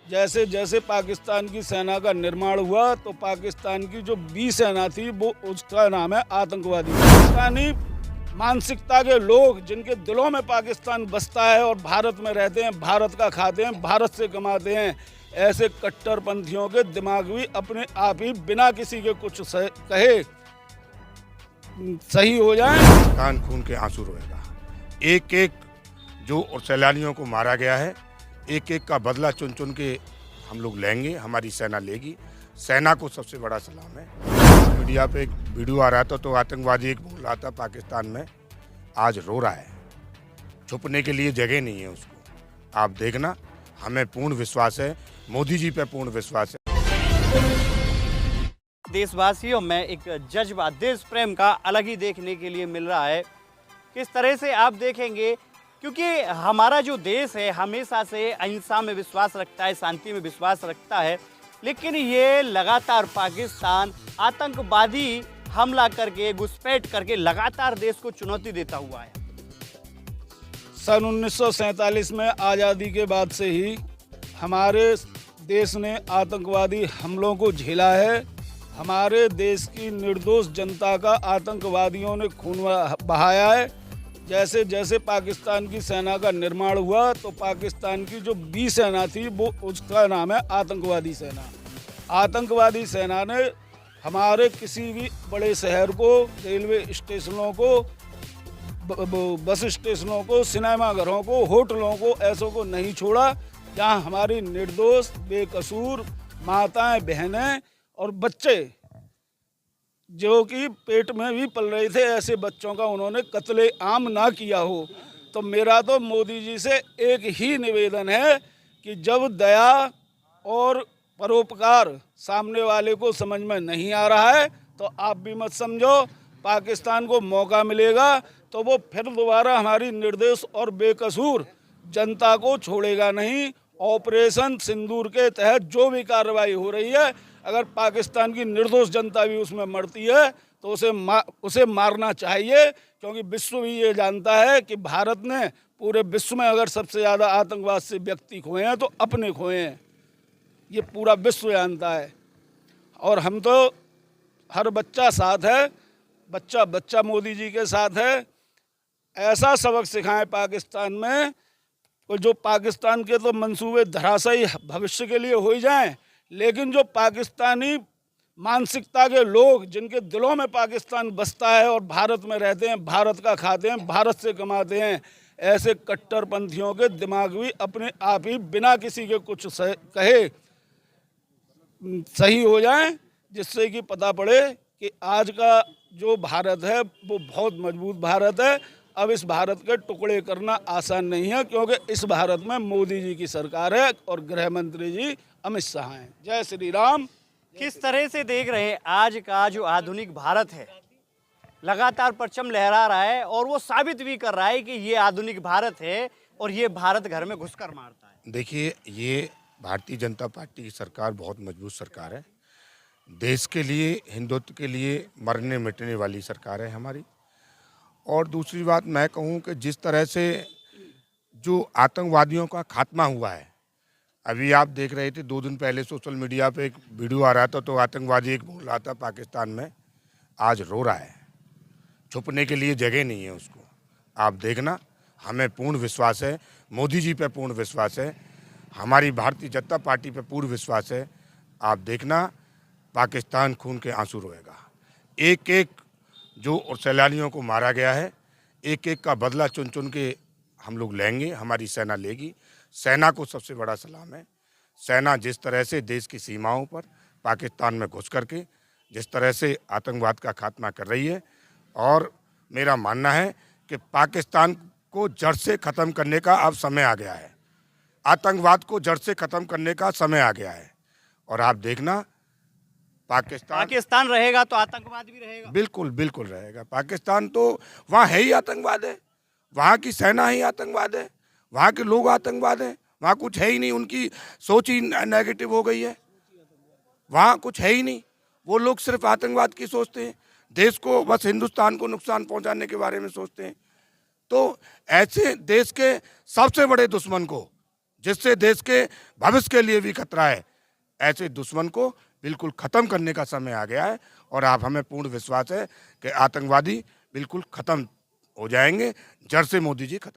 जैसे जैसे पाकिस्तान की सेना का निर्माण हुआ तो पाकिस्तान की जो बी सेना थी वो उसका नाम है आतंकवादी। पाकिस्तानी मानसिकता के लोग जिनके दिलों में पाकिस्तान बसता है और भारत में रहते हैं, भारत का खाते हैं, भारत से कमाते हैं, ऐसे कट्टरपंथियों के दिमाग भी अपने आप ही बिना किसी के कुछ कहे सही हो जाए। पाकिस्तान खून के आंसू रोएगा। एक एक जो सैलानियों को मारा गया है, एक एक का बदला चुन चुन के हम लोग लेंगे, हमारी सेना लेगी। सेना को सबसे बड़ा सलाम है। मीडिया पे एक वीडियो आ रहा था तो आतंकवादी एक बोल रहा था पाकिस्तान में, आज रो रहा है। छुपने के लिए जगह नहीं है उसको। आप देखना, हमें पूर्ण विश्वास है, मोदी जी पे पूर्ण विश्वास है। देशवासियों में एक जज्बा देश प्रेम का अलग ही देखने के लिए मिल रहा है। किस तरह से आप देखेंगे, क्योंकि हमारा जो देश है हमेशा से अहिंसा में विश्वास रखता है, शांति में विश्वास रखता है, लेकिन ये लगातार पाकिस्तान आतंकवादी हमला करके, घुसपैठ करके लगातार देश को चुनौती देता हुआ है। सन 1947 में आज़ादी के बाद से ही हमारे देश ने आतंकवादी हमलों को झेला है। हमारे देश की निर्दोष जनता का आतंकवादियों ने खून बहाया है। जैसे जैसे पाकिस्तान की सेना का निर्माण हुआ तो पाकिस्तान की जो बी सेना थी वो उसका नाम है आतंकवादी सेना। आतंकवादी सेना ने हमारे किसी भी बड़े शहर को, रेलवे स्टेशनों को, बस स्टेशनों को, सिनेमाघरों को, होटलों को, ऐसों को नहीं छोड़ा जहां हमारी निर्दोष बेकसूर माताएं, बहनें और बच्चे जो कि पेट में भी पल रहे थे, ऐसे बच्चों का उन्होंने कत्ले आम ना किया हो। तो मेरा तो मोदी जी से एक ही निवेदन है कि जब दया और परोपकार सामने वाले को समझ में नहीं आ रहा है तो आप भी मत समझो, पाकिस्तान को मौका मिलेगा तो वो फिर दोबारा हमारी निर्दोष और बेकसूर जनता को छोड़ेगा नहीं। ऑपरेशन सिंदूर के तहत जो भी कार्रवाई हो रही है, अगर पाकिस्तान की निर्दोष जनता भी उसमें मरती है तो उसे मारना चाहिए, क्योंकि विश्व भी ये जानता है कि भारत ने पूरे विश्व में अगर सबसे ज़्यादा आतंकवाद से व्यक्ति खोए हैं तो अपने खोए हैं। ये पूरा विश्व जानता है और हम तो हर बच्चा साथ है, बच्चा बच्चा मोदी जी के साथ है। ऐसा सबक सिखाएं पाकिस्तान में, जो पाकिस्तान के तो मंसूबे धराशायी भविष्य के लिए हो ही जाएं, लेकिन जो पाकिस्तानी मानसिकता के लोग जिनके दिलों में पाकिस्तान बसता है और भारत में रहते हैं, भारत का खाते हैं, भारत से कमाते हैं, ऐसे कट्टरपंथियों के दिमाग भी अपने आप ही बिना किसी के कुछ कहे सही हो जाएं, जिससे कि पता पड़े कि आज का जो भारत है वो बहुत मजबूत भारत है। अब इस भारत के टुकड़े करना आसान नहीं है, क्योंकि इस भारत में मोदी जी की सरकार है और गृह मंत्री जी अमित शाह हैं। जय श्री राम। किस तरह से देख रहे हैं आज का जो आधुनिक भारत है, लगातार परचम लहरा रहा है और वो साबित भी कर रहा है कि ये आधुनिक भारत है और ये भारत घर में घुसकर मारता है। देखिए, ये भारतीय जनता पार्टी की सरकार बहुत मजबूत सरकार है। देश के लिए, हिंदुत्व के लिए मरने मिटने वाली सरकार है हमारी। और दूसरी बात मैं कहूँ कि जिस तरह से जो आतंकवादियों का खात्मा हुआ है, अभी आप देख रहे थे 2 दिन पहले सोशल मीडिया पे एक वीडियो आ रहा था तो आतंकवादी एक बोल रहा था पाकिस्तान में, आज रो रहा है। छुपने के लिए जगह नहीं है उसको। आप देखना, हमें पूर्ण विश्वास है, मोदी जी पे पूर्ण विश्वास है, हमारी भारतीय जनता पार्टी पे पूर्ण विश्वास है। आप देखना, पाकिस्तान खून के आंसू रोएगा। एक एक जो सैलानियों को मारा गया है, एक एक का बदला चुन चुन के हम लोग लेंगे, हमारी सेना लेगी। सेना को सबसे बड़ा सलाम है। सेना जिस तरह से देश की सीमाओं पर पाकिस्तान में घुस करके जिस तरह से आतंकवाद का खात्मा कर रही है, और मेरा मानना है कि पाकिस्तान को जड़ से ख़त्म करने का अब समय आ गया है। आतंकवाद को जड़ से ख़त्म करने का समय आ गया है। और आप देखना, पाकिस्तान रहेगा तो आतंकवाद भी रहेगा। बिल्कुल बिल्कुल रहेगा। पाकिस्तान तो वहाँ है ही आतंकवाद है, वहाँ की सेना ही आतंकवाद है, वहाँ के लोग आतंकवाद हैं, वहाँ कुछ है ही नहीं। उनकी सोच ही नेगेटिव हो गई है, वहाँ कुछ है ही नहीं। वो लोग सिर्फ आतंकवाद की सोचते हैं, देश को, बस हिंदुस्तान को नुकसान पहुँचाने के बारे में सोचते हैं। तो ऐसे देश के सबसे बड़े दुश्मन को जिससे देश के भविष्य के लिए भी खतरा है, ऐसे दुश्मन को बिल्कुल ख़त्म करने का समय आ गया है। और आप हमें पूर्ण विश्वास है कि आतंकवादी बिल्कुल ख़त्म हो जाएंगे, जड़ से मोदी जी खत्म।